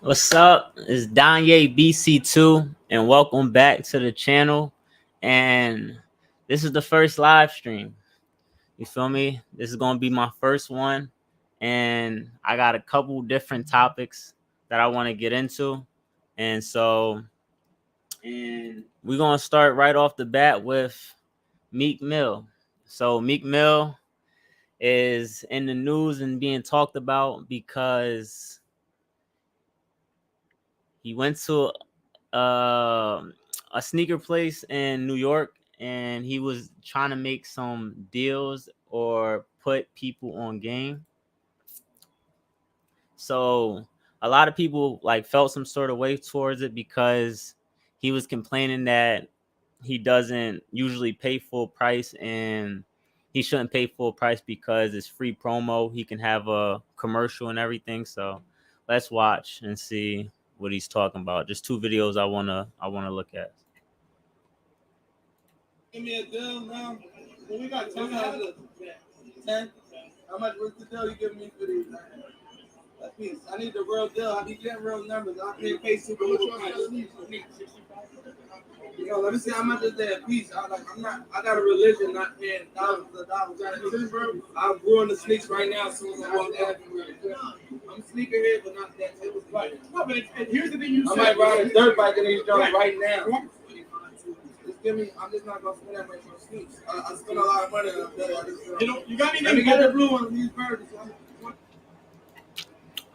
What's up? It's Danye BC2, and welcome back to the channel. And this is the first live stream. You feel me? This is gonna be my first one, and I got a couple different topics that I want to get into. And so, we're gonna start right off the bat with Meek Mill. So Meek Mill is in the news and being talked about because he went to uh, a sneaker place in New York, and he was trying to make some deals or put people on game. So a lot of people like felt some sort of way towards it because he was complaining that he doesn't usually pay full price, and he shouldn't pay full price because it's free promo. He can have a commercial and everything. So let's watch and see what he's talking about. Just two videos I wanna look at. Give me a deal now. Well, we got 10. 10? How much was the deal you giving me for these? I need the real deal. I need getting real numbers. I can't pay super much. Let me see how much is that a piece. I got a religion not paying thousands of dollars. I'm growing the sneaks right now. As soon as I walk out, I'm sneaking here, but not that. It was right. No, but here's the thing you said. I might ride a dirt bike in these joints right now. I'm just not gonna spend that much on sneaks. I spend a lot of money on that. You got anything? Let me get the blue one of these birds.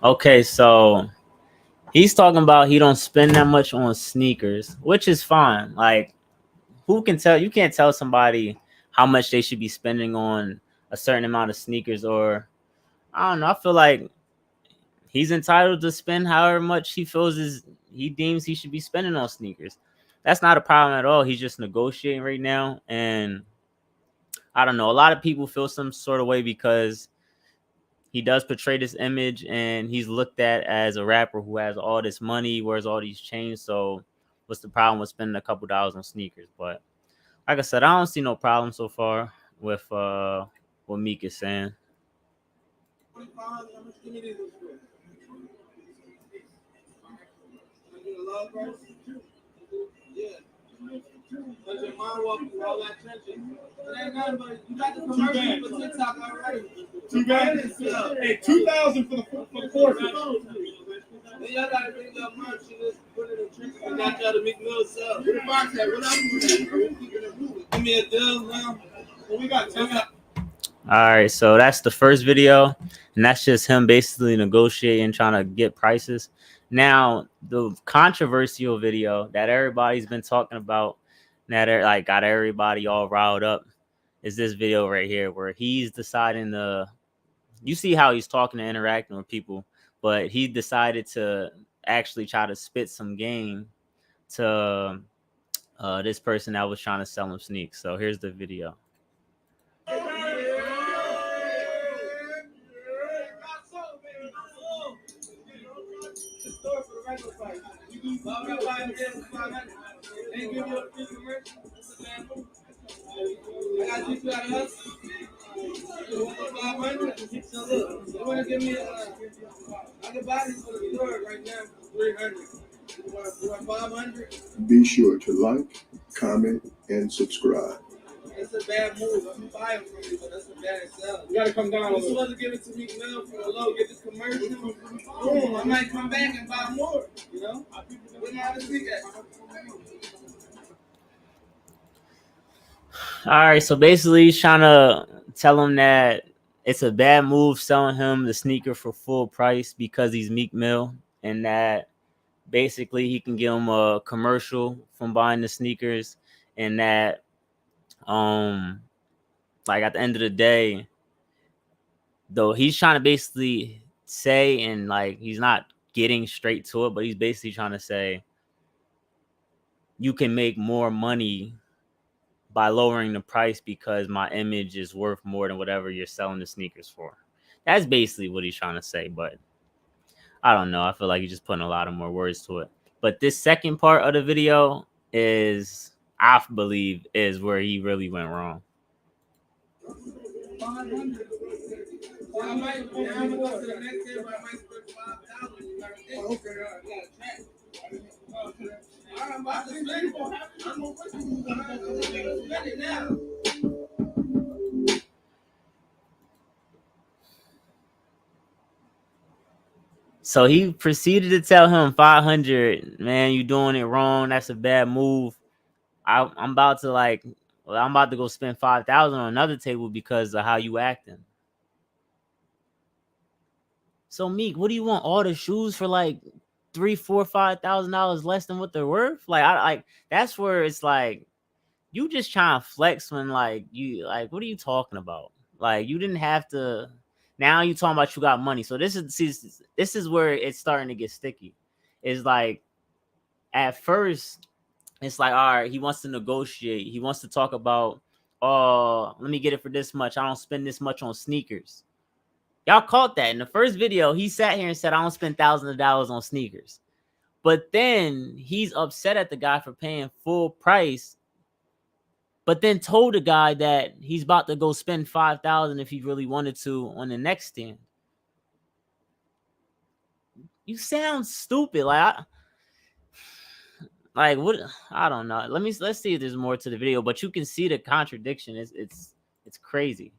Okay, so he's talking about he don't spend that much on sneakers, which is fine. Like, who can tell? You can't tell somebody how much they should be spending on a certain amount of sneakers, or I don't know. I feel like he's entitled to spend however much he deems he should be spending on sneakers. That's not a problem at all. He's just negotiating right now, and I don't know. A lot of people feel some sort of way because he does portray this image, and he's looked at as a rapper who has all this money, wears all these chains. So what's the problem with spending a couple dollars on sneakers? But like I said, I don't see no problem so far with what Meek is saying. But your mom walking through all that attention. It ain't nothing but you got the commercial for TikTok already. Too bad. Hey, 2,000 for the course. Then y'all gotta bring your merch and just put it in tricks and got y'all to make little sell. Where the box at? What I'm give me a deal now. Well, we got 10. All right, so that's the first video, and that's just him basically negotiating, trying to get prices. Now, the controversial video that everybody's been talking about, that like got everybody all riled up, is this video right here where he's deciding to. You see how he's talking and interacting with people, but he decided to actually try to spit some game to this person that was trying to sell him sneaks. So here's the video. I got you out of us. You want to give me I can buy these for the store right now for 300. You want 500? Be sure to like, comment, and subscribe. It's a bad move. I'm buying from you, but that's a bad sell. You gotta come down. You're supposed to give it to me now for a low. Get this commercial. Boom. I might come back and buy more. You know? Where my other sneak at? All right, so basically he's trying to tell him that it's a bad move selling him the sneaker for full price because he's Meek Mill, and that basically he can give him a commercial from buying the sneakers, and that like at the end of the day, though, he's trying to basically say, and like he's not getting straight to it, but he's basically trying to say you can make more money by lowering the price because my image is worth more than whatever you're selling the sneakers for. That's basically what he's trying to say, but I don't know. I feel like he's just putting a lot of more words to it. But this second part of the video is, I believe, is where he really went wrong. I might go to the next day, but I might spend $5,000. I'm about to spend it. I'm gonna spend it now. So he proceeded to tell him 500, man, you doing it wrong. That's a bad move. I'm about to I'm about to go spend 5,000 on another table because of how you acting. So Meek, what do you want? All the shoes for like $3, $4, $5,000 less than what they're worth? Like that's where it's like you just trying to flex when you what are you talking about? Like you didn't have to. Now you talking about you got money. So this is where it's starting to get sticky. It's like at first it's like, all right, he wants to negotiate. He wants to talk about, oh, let me get it for this much. I don't spend this much on sneakers. Y'all caught that in the first video. He sat here and said, I don't spend thousands of dollars on sneakers. But then he's upset at the guy for paying full price. But then told the guy that he's about to go spend 5,000 if he really wanted to on the next stand. You sound stupid. Like what? I don't know. Let's see if there's more to the video. But you can see the contradiction. It's crazy.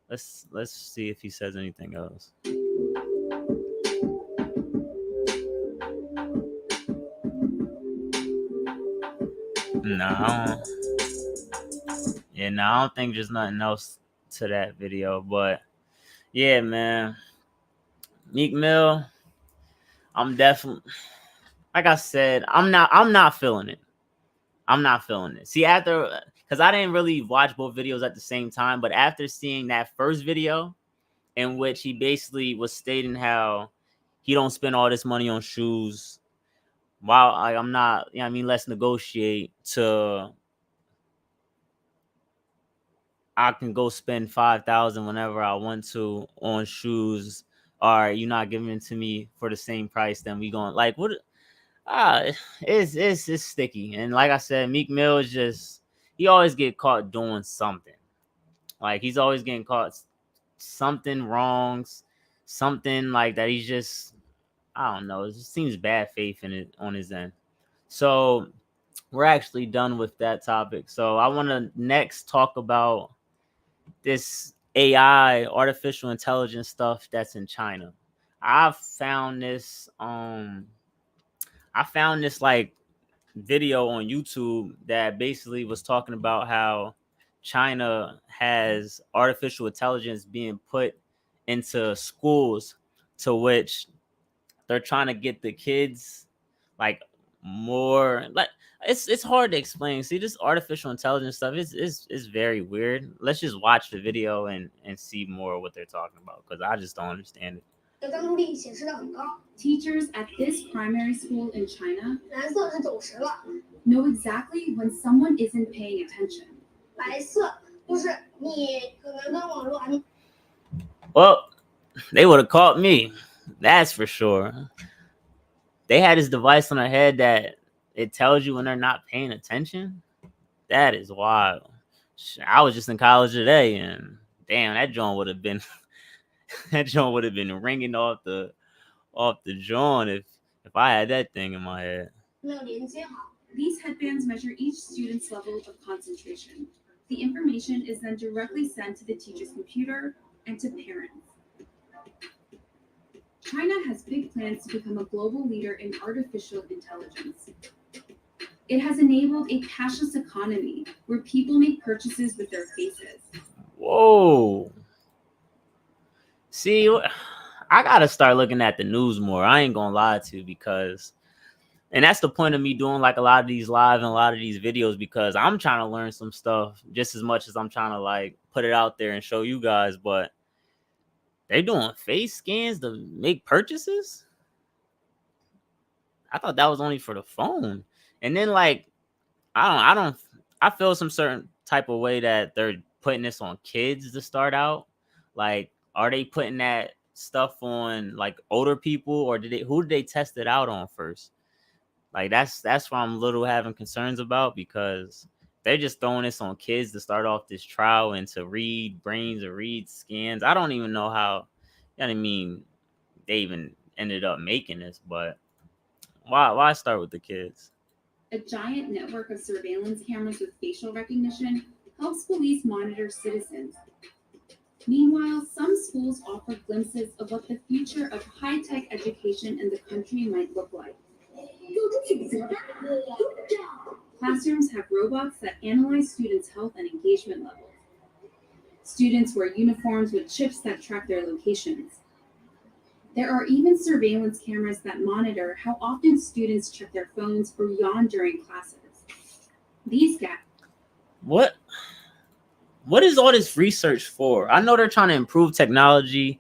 Let's see if he says anything else. No, I don't think there's nothing else to that video. But yeah, man, Meek Mill, I'm definitely, like I said, I'm not feeling it. I'm not feeling it. See, because I didn't really watch both videos at the same time, but after seeing that first video, in which he basically was stating how he don't spend all this money on shoes, while I'm not, let's negotiate to I can go spend 5,000 whenever I want to on shoes. All right, you're not giving it to me for the same price. Then we going what? It's sticky. And like I said, Meek Mill is just he always get caught doing something. Like he's always getting caught something wrongs, something like that. He's just I don't know. It just seems bad faith in it on his end. So we're actually done with that topic. So I want to next talk about this AI, artificial intelligence stuff that's in China. I found this like video on YouTube that basically was talking about how China has artificial intelligence being put into schools, to which they're trying to get the kids like more like it's hard to explain. See, this artificial intelligence stuff is very weird. Let's just watch the video and see more of what they're talking about, because I just don't understand it. Teachers at this primary school in China know exactly when someone isn't paying attention. Well, they would have caught me. That's for sure. They had this device on their head that it tells you when they're not paying attention. That is wild. I was just in college today, and damn, that joint would have been ringing off the joint if I had that thing in my head. These headbands measure each student's level of concentration. The information is then directly sent to the teacher's computer and to parents. China has big plans to become a global leader in artificial intelligence. It has enabled a cashless economy where people make purchases with their faces. Whoa. See, I gotta start looking at the news more. I ain't gonna lie to you, because, and that's the point of me doing like a lot of these live and a lot of these videos, because I'm trying to learn some stuff just as much as I'm trying to like put it out there and show you guys. But they doing face scans to make purchases? I thought that was only for the phone. And then like I feel some certain type of way that they're putting this on kids to start out. Like, are they putting that stuff on like older people, or who did they test it out on first? Like that's what I'm a little having concerns about, because they're just throwing this on kids to start off this trial and to read brains or read scans. I don't even know how, they even ended up making this, but why start with the kids? A giant network of surveillance cameras with facial recognition helps police monitor citizens. Meanwhile, some schools offer glimpses of what the future of high-tech education in the country might look like. Classrooms have robots that analyze students' health and engagement levels. Students wear uniforms with chips that track their locations. There are even surveillance cameras that monitor how often students check their phones or yawn during classes. These gaps. What is all this research for? I know they're trying to improve technology,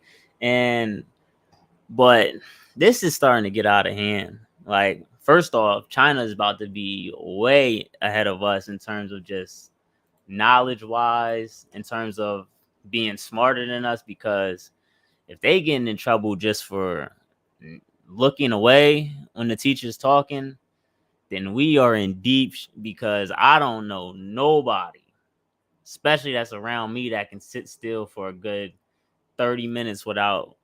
but this is starting to get out of hand. Like, first off, China is about to be way ahead of us in terms of just knowledge wise, in terms of being smarter than us, because if they getting in trouble just for looking away when the teacher's talking, then we are in deep because I don't know nobody, especially that's around me, that can sit still for a good 30 minutes without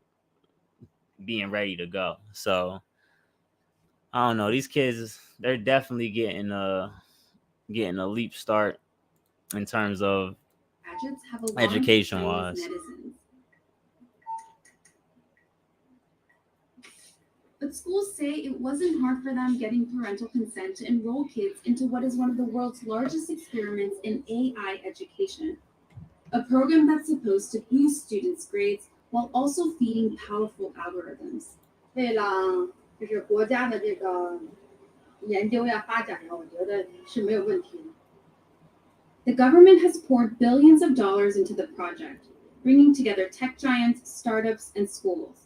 being ready to go. So I don't know. These kids, they're definitely getting a leap start in terms of Gadgets have a education wise. But schools say it wasn't hard for them getting parental consent to enroll kids into what is one of the world's largest experiments in AI education. A program that's supposed to boost students' grades while also feeding powerful algorithms. 为了就是国家的这个研究呀、发展呀，我觉得是没有问题的。The government has poured billions of dollars into the project, bringing together tech giants, startups, and schools.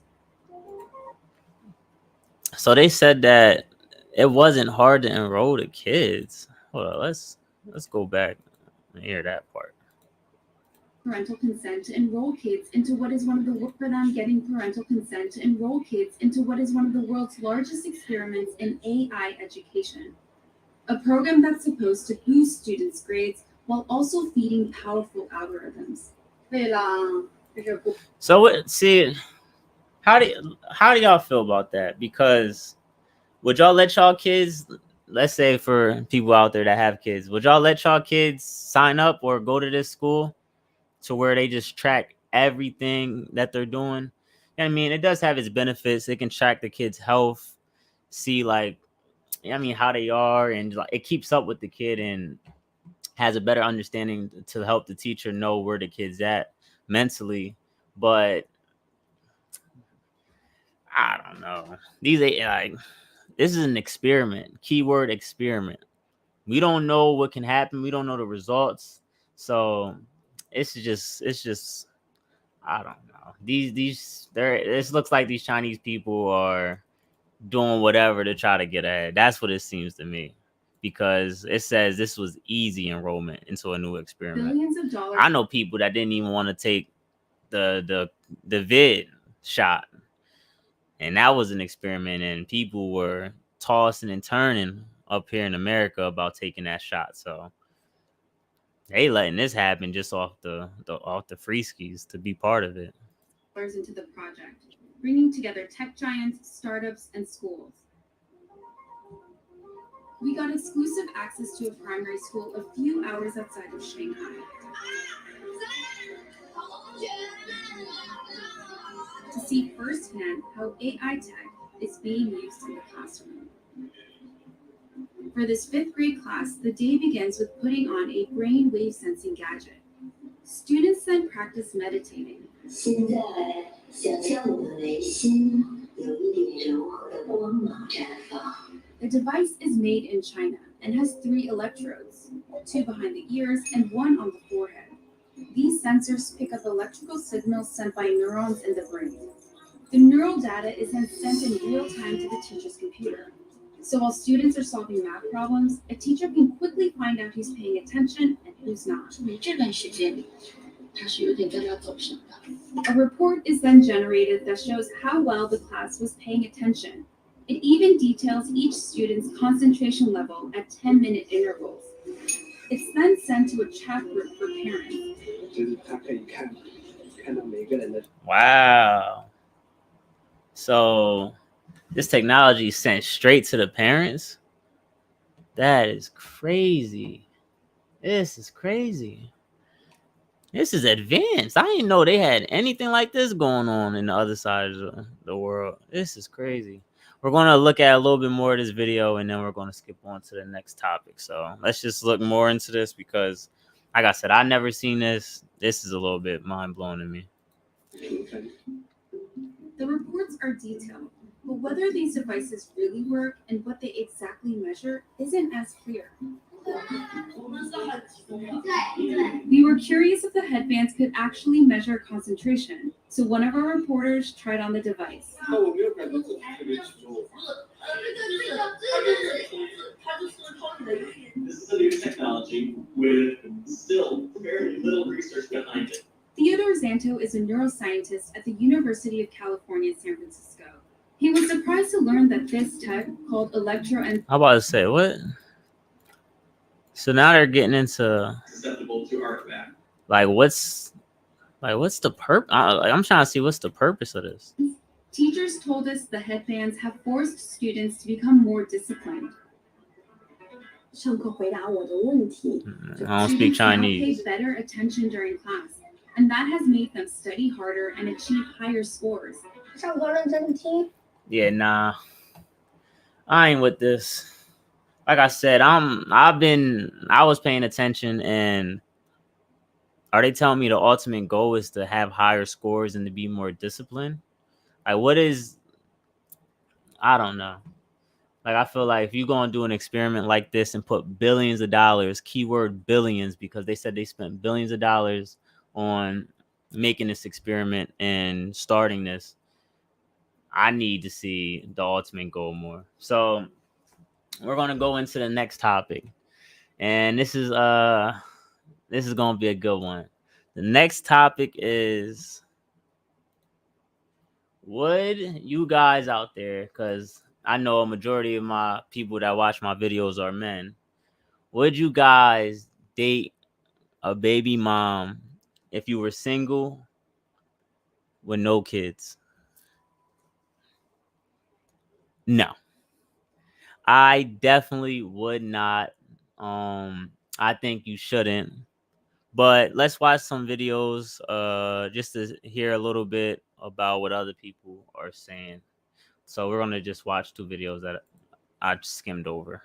So they said that it wasn't hard to enroll the kids. Hold on, let's go back and hear that part. Parental consent to enroll kids into what is one of the for them getting parental consent to enroll kids into what is one of the world's largest experiments in AI education. A program that's supposed to boost students' grades while also feeding powerful algorithms. 为了就是不 So see, how do y'all feel about that? Because would y'all let y'all kids, let's say for people out there that have kids, would y'all let y'all kids sign up or go to this school to where they just track everything that they're doing? I mean, it does have its benefits. It can track the kids' health, see how they are, and like it keeps up with the kid and has a better understanding to help the teacher know where the kid's at mentally. But I don't know. This is an experiment. Keyword experiment. We don't know what can happen. We don't know the results. So it's just I don't know. This looks like these Chinese people are doing whatever to try to get ahead. That's what it seems to me. Because it says this was easy enrollment into a new experiment. Billions of dollars. I know people that didn't even want to take the vid shot. And that was an experiment, and people were tossing and turning up here in America about taking that shot. So they letting this happen just off the free skis to be part of it. Into the project, bringing together tech giants, startups, and schools. We got exclusive access to a primary school a few hours outside of Shanghai. To see firsthand how AI tech is being used in the classroom. For this 5th grade class, the day begins with putting on a brainwave sensing gadget. Students then practice meditating. 现在想象我的眉心有一点柔和的光芒绽放。 The device is made in China and has 3 electrodes, 2 behind the ears and 1 on the forehead. These sensors pick up electrical signals sent by neurons in the brain. The neural data is then sent in real time to the teacher's computer. So while students are solving math problems, a teacher can quickly find out who's paying attention and who's not. 这段时间里，他是有点在那走神的。 A report is then generated that shows how well the class was paying attention. It even details each student's concentration level at 10-minute intervals. It's then sent to a chat group for parents. 就是他可以看到每个人的。 Wow. So this technology is sent straight to the parents. That is crazy. This is crazy. This is advanced. I didn't know they had anything like this going on in the other side of the world. This is crazy. We're going to look at a little bit more of this video, and then we're going to skip on to the next topic. So let's just look more into this because, like I said, I've never seen this. This is a little bit mind-blowing to me. The reports are detailed, but whether these devices really work and what they exactly measure isn't as clear. We were curious if the headbands could actually measure concentration, so one of our reporters tried on the device. This is a new technology with still very little research behind it. Theodore Zanto is a neuroscientist at the University of California, San Francisco. He was surprised to learn that this tech, called electro... How about to say, what? So now they're getting into Susceptible to artifact. what's the purpose? I'm trying to see what's the purpose of this. Teachers told us the headbands have forced students to become more disciplined. 上课回答我的问题。 I don't speak Students now Chinese. pay better attention during class, and that has made them study harder and achieve higher scores. 上课认真听。 Yeah, nah. I ain't with this. Like I said, I was paying attention, and are they telling me the ultimate goal is to have higher scores and to be more disciplined? Like, I don't know. Like, I feel like if you're going to do an experiment like this and put billions of dollars, keyword billions, because they said they spent billions of dollars on making this experiment and starting this, I need to see the ultimate goal more. So we're going to go into the next topic. And this is going to be a good one. The next topic is, would you guys out there, because I know a majority of my people that watch my videos are men, would you guys date a baby mom if you were single with no kids? No. I definitely would not. I think you shouldn't. But let's watch some videos just to hear a little bit about what other people are saying. So we're going to just watch 2 videos that I skimmed over.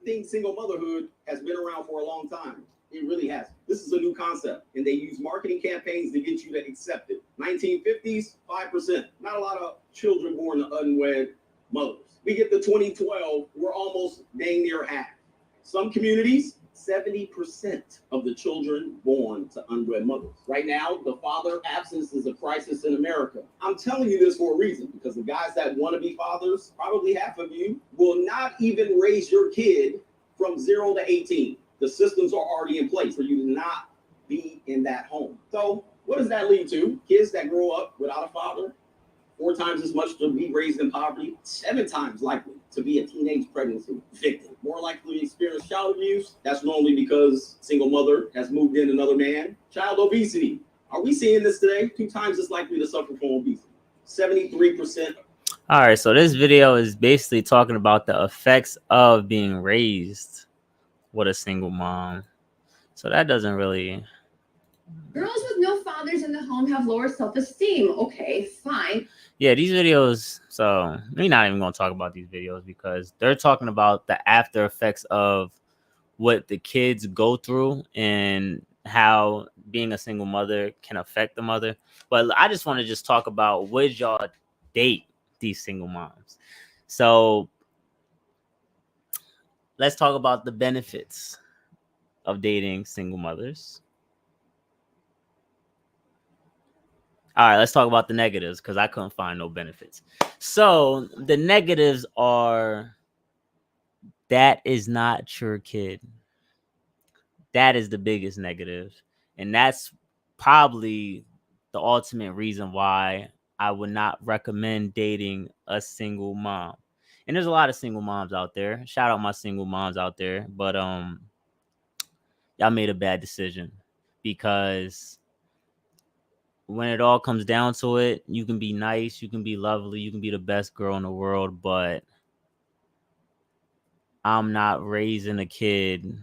I think single motherhood has been around for a long time. It really has. This is a new concept, and they use marketing campaigns to get you to accept it. 1950s, 5%. Not a lot of children born to unwed mothers. We get to 2012, we're almost dang near half. Some communities, 70% of the children born to unwed mothers. Right now, the father absence is a crisis in America. I'm telling you this for a reason, because the guys that want to be fathers, probably half of you, will not even raise your kid from 0 to 18. The systems are already in place for you to not be in that home. So what does that lead to? Kids that grow up without a father, 4 times as much to be raised in poverty, 7 times likely to be a teenage pregnancy victim, more likely to experience child abuse. That's normally because single mother has moved in another man. Child obesity. Are we seeing this today? 2 times as likely to suffer from obesity. 73%. All right, so this video is basically talking about the effects of being raised with a single mom. So that doesn't really... Girls with no fathers in the home have lower self-esteem. Okay, fine. Yeah, these videos, so we're not even going to talk about these videos because they're talking about the after effects of what the kids go through and how being a single mother can affect the mother. But I just want to just talk about, would y'all date these single moms? So let's talk about the benefits of dating single mothers. All right, let's talk about the negatives because I couldn't find no benefits. So the negatives are, that is not your kid. That is the biggest negative. And that's probably the ultimate reason why I would not recommend dating a single mom. And there's a lot of single moms out there. Shout out my single moms out there. But y'all made a bad decision because when it all comes down to it, you can be nice, you can be lovely, you can be the best girl in the world, but I'm not raising a kid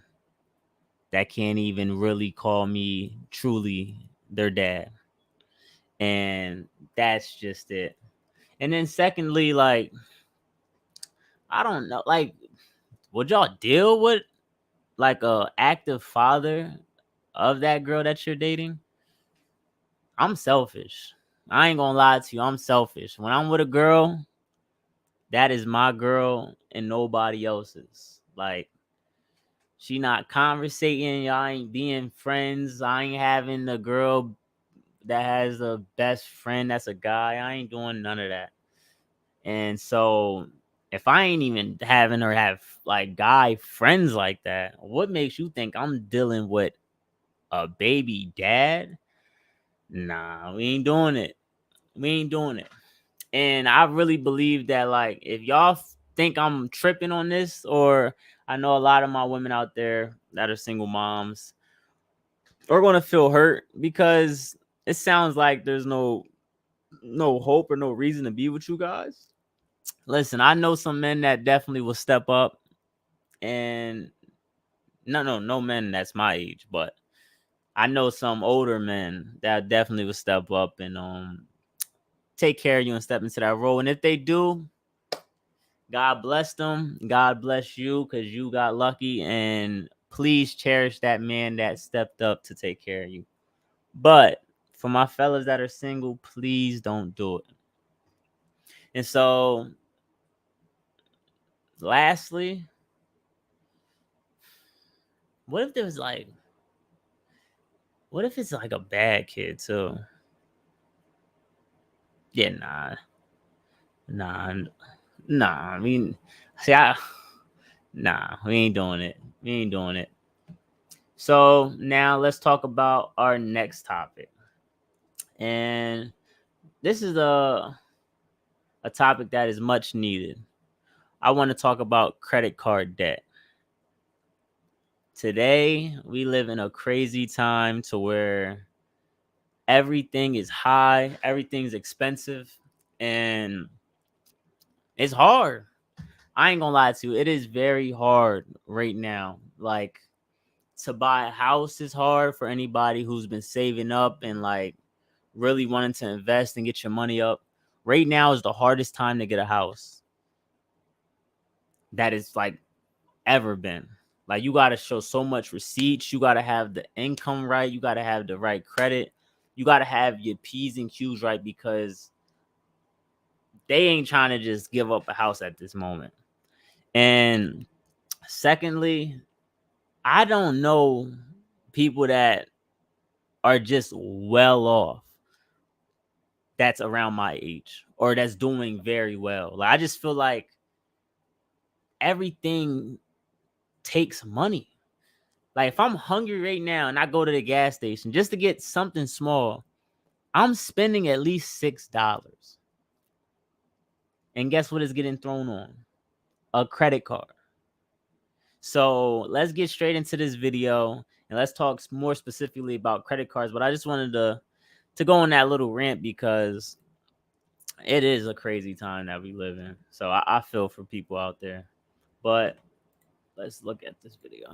that can't even really call me truly their dad. And that's just it. And then secondly, like, I don't know, like, would y'all deal with like a active father of that girl that you're dating? I'm selfish. I ain't gonna lie to you. I'm selfish. When I'm with a girl, that is my girl and nobody else's. Like, she not conversating. Y'all ain't being friends. I ain't having a girl that has a best friend that's a guy. I ain't doing none of that. And so if I ain't even having her have like guy friends like that, what makes you think I'm dealing with a baby dad? Nah, we ain't doing it. We ain't doing it. And I really believe that, like, if y'all think I'm tripping on this, or I know a lot of my women out there that are single moms are going to feel hurt because it sounds like there's no hope or no reason to be with you guys. Listen, I know some men that definitely will step up, and no men that's my age, but I know some older men that definitely will step up and take care of you and step into that role. And if they do, God bless them. God bless you because you got lucky. And please cherish that man that stepped up to take care of you. But for my fellas that are single, please don't do it. And so, lastly, what if there's like, what if it's like a bad kid too? Yeah, nah, nah. I mean, see, nah, we ain't doing it. We ain't doing it. So now let's talk about our next topic. And this is a topic that is much needed. I want to talk about credit card debt. Today, we live in a crazy time to where everything is high, everything's expensive, and it's hard. I ain't gonna lie to you. It is very hard right now. Like, to buy a house is hard for anybody who's been saving up and like really wanting to invest and get your money up. Right now is the hardest time to get a house that is like ever been. Like, you got to show so much receipts. You got to have the income right. You got to have the right credit. You got to have your P's and Q's right because they ain't trying to just give up a house at this moment. And secondly, I don't know people that are just well off that's around my age or that's doing very well. Like, I just feel like everything takes money. Like, if I'm hungry right now and I go to the gas station just to get something small, I'm spending at least $6. And guess what is getting thrown on? A credit card. So let's get straight into this video and let's talk more specifically about credit cards. But I just wanted to go on that little rant because it is a crazy time that we live in. So I feel for people out there. But let's look at this video.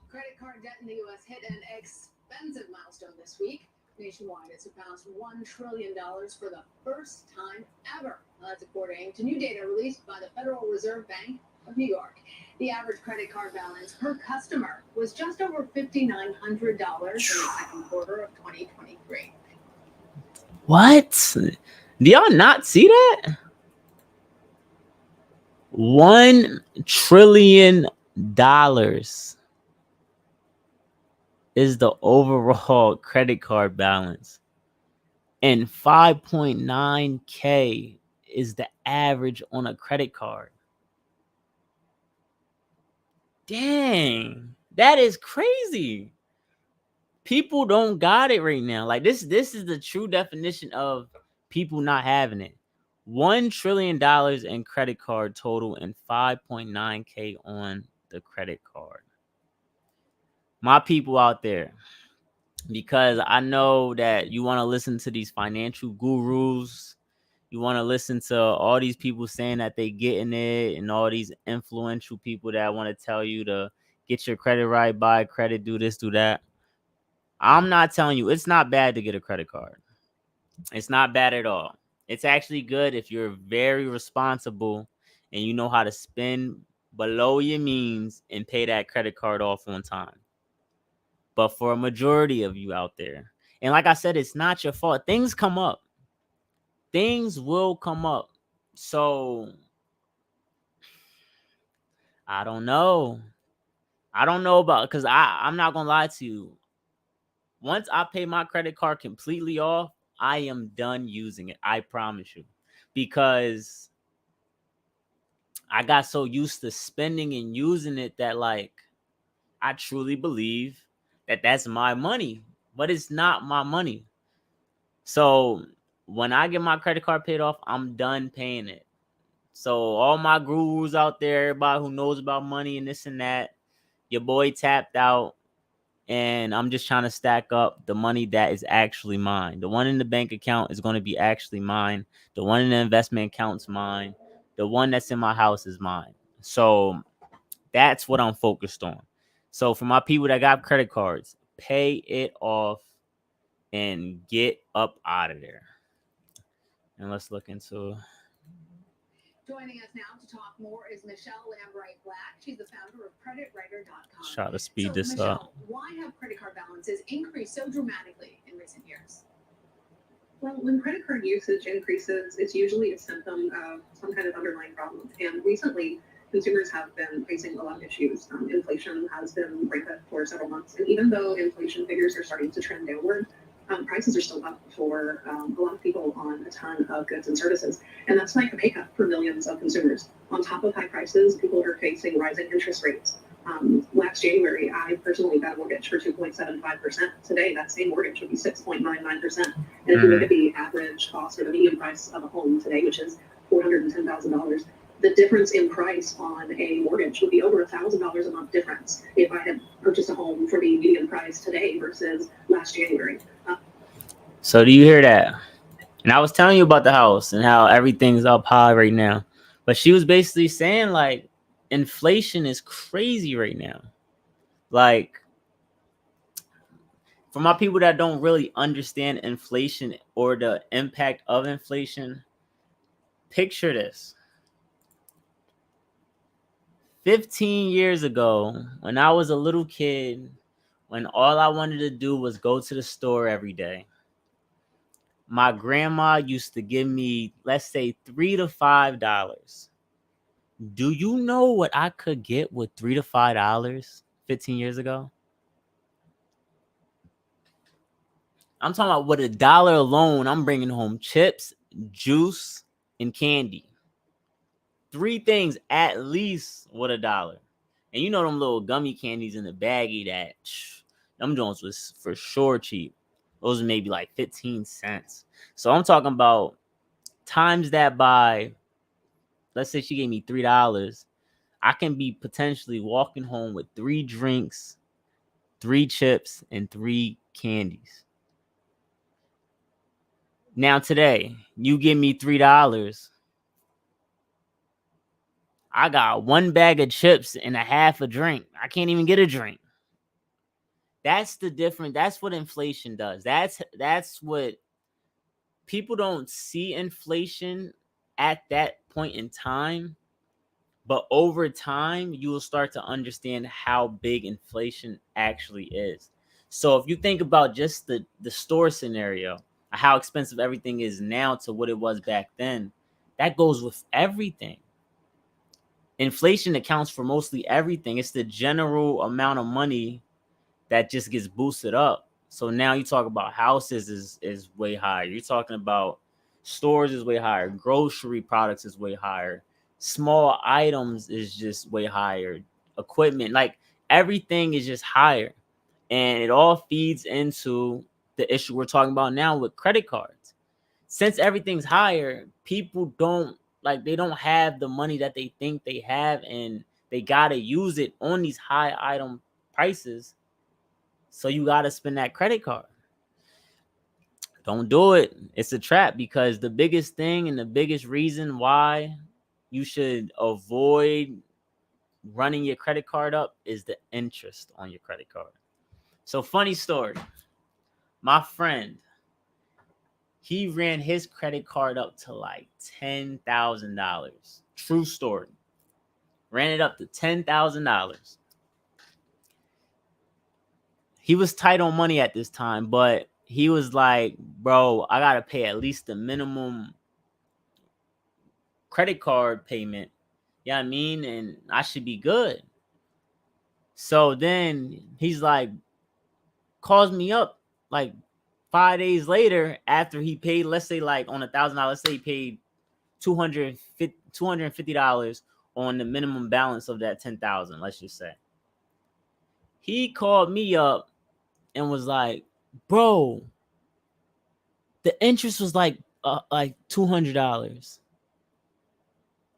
Credit card debt in the U.S. hit an expensive milestone this week. Nationwide, it surpassed $1 trillion for the first time ever. That's according to new data released by the Federal Reserve Bank of New York. The average credit card balance per customer was just over $5,900 in the second quarter of 2023. What? Do y'all not see that? $1 trillion is the overall credit card balance. And 5.9K is the average on a credit card. Dang, that is crazy. People don't got it right now. Like, this is the true definition of people not having it. $1 trillion in credit card total and 5.9K on the credit card. My people out there, because I know that you want to listen to these financial gurus. You want to listen to all these people saying that they getting it, and all these influential people that want to tell you to get your credit right, buy credit, do this, do that. I'm not telling you it's not bad to get a credit card. It's not bad at all. It's actually good if you're very responsible and you know how to spend below your means and pay that credit card off on time. But for a majority of you out there, and like I said, it's not your fault. Things come up. Things will come up. So I don't know. I don't know about, because I'm not gonna lie to you. Once I pay my credit card completely off, I am done using it. I promise you. Because I got so used to spending and using it that, like, I truly believe that that's my money, but it's not my money. So when I get my credit card paid off, I'm done paying it. So all my gurus out there, everybody who knows about money and this and that, your boy tapped out, and I'm just trying to stack up the money that is actually mine. The one in the bank account is going to be actually mine. The one in the investment account's mine. The one that's in my house is mine. So that's what I'm focused on. So for my people that got credit cards, pay it off and get up out of there. And let's look into. Joining us now to talk more is Michelle Lambright Black. She's the founder of CreditWriter.com. Try to speed this Michelle, up. why have credit card balances increased so dramatically in recent years? Well, when credit card usage increases, it's usually a symptom of some kind of underlying problem. And recently, consumers have been facing a lot of issues. Inflation has been rampant for several months. And even though inflation figures are starting to trend downward, prices are still up for a lot of people on a ton of goods and services. And that's like a pay cut for millions of consumers. On top of high prices, people are facing rising interest rates. Last January, I personally got a mortgage for 2.75%. Today, that same mortgage would be 6.99%. And if you look at the average cost or the median price of a home today, which is $410,000, the difference in price on a mortgage would be over $1,000 a month difference if I had purchased a home for the median price today versus last January. So do you hear that? And I was telling you about the house and how everything's up high right now. But she was basically saying, like, inflation is crazy right now. Like, for my people that don't really understand inflation or the impact of inflation, picture this. 15 years ago, when I was a little kid, when all I wanted to do was go to the store every day, my grandma used to give me, let's say, $3 to $5. Do you know what I could get with $3 to $5 15 years ago? I'm talking about with $1 alone, I'm bringing home chips, juice, and candy. 3 things at least with $1. And you know them little gummy candies in the baggie that them joints was for sure cheap. Those are maybe like 15 cents. So I'm talking about times that by, let's say she gave me $3. I can be potentially walking home with 3 drinks, 3 chips, and 3 candies. Now today, you give me $3. I got 1 bag of chips and a half a drink. I can't even get a drink. That's the difference. That's what inflation does. That's what people don't see inflation at that point in time. But over time, you will start to understand how big inflation actually is. So if you think about just the store scenario, how expensive everything is now to what it was back then, that goes with everything. Inflation accounts for mostly everything. It's the general amount of money that just gets boosted up. So now you talk about houses is way higher. You're talking about stores is way higher. Grocery products is way higher. Small items is just way higher. Equipment, like everything is just higher. And it all feeds into the issue we're talking about now with credit cards. Since everything's higher, people they don't have the money that they think they have, and they gotta use it on these high item prices. So you got to spend that credit card. Don't do it. It's a trap, because the biggest thing and the biggest reason why you should avoid running your credit card up is the interest on your credit card. So funny story. My friend, he ran his credit card up to like $10,000. True story. Ran it up to $10,000. He was tight on money at this time, but he was like, bro, I got to pay at least the minimum credit card payment. You know what I mean? And I should be good. So then he's like, calls me up like 5 days later after he paid, let's say like on $1,000, let's say he paid $250 on the minimum balance of that 10,000, let's just say. He called me up and was like, bro, the interest was like $200.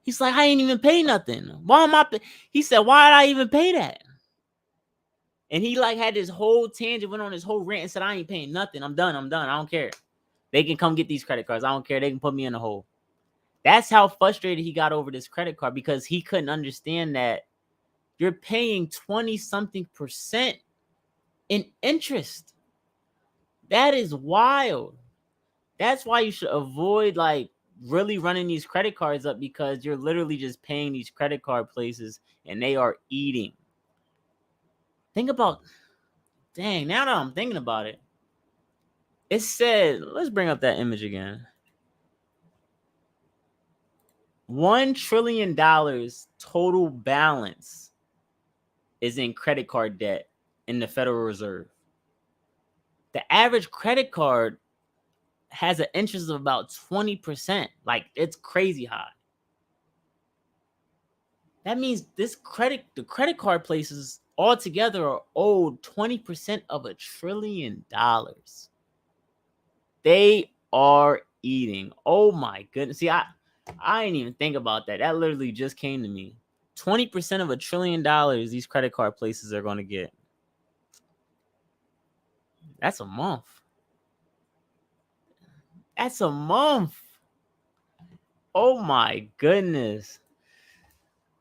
He's like, I ain't even pay nothing. Why am I He said, why did I even pay that? And he like had this whole tangent, went on this whole rant and said, I ain't paying nothing. I'm done. I don't care. They can come get these credit cards. I don't care. They can put me in a hole. That's how frustrated he got over this credit card, because he couldn't understand that you're paying 20-something% in interest. That is wild. That's why you should avoid like really running these credit cards up, because you're literally just paying these credit card places and they are eating. Think about, dang, now that I'm thinking about it, it said, let's bring up that image again. $1 trillion total balance is in credit card debt in the Federal Reserve. The average credit card has an interest of about 20%. Like, it's crazy high. That means the credit card places altogether are owed 20% of $1 trillion. They are eating. Oh my goodness. See, I didn't even think about that. That literally just came to me. 20% of $1 trillion these credit card places are going to get. That's a month. That's a month. Oh my goodness.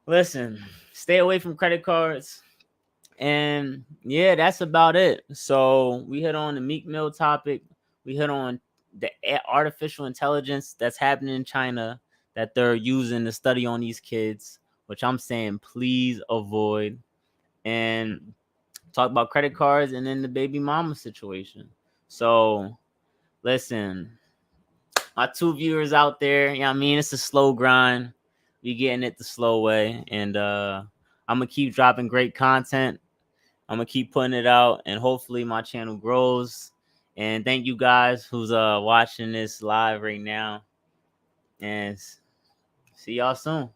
Listen, stay away from credit cards. And yeah, that's about it. So we hit on the Meek Mill topic. We hit on the artificial intelligence that's happening in China that they're using to study on these kids, which I'm saying please avoid. And talk about credit cards and then the baby mama situation. So listen, my 2 viewers out there, you know what I mean? It's a slow grind. We getting it the slow way. And I'm going to keep dropping great content. I'm going to keep putting it out, and hopefully my channel grows. And thank you guys who's watching this live right now. And see y'all soon.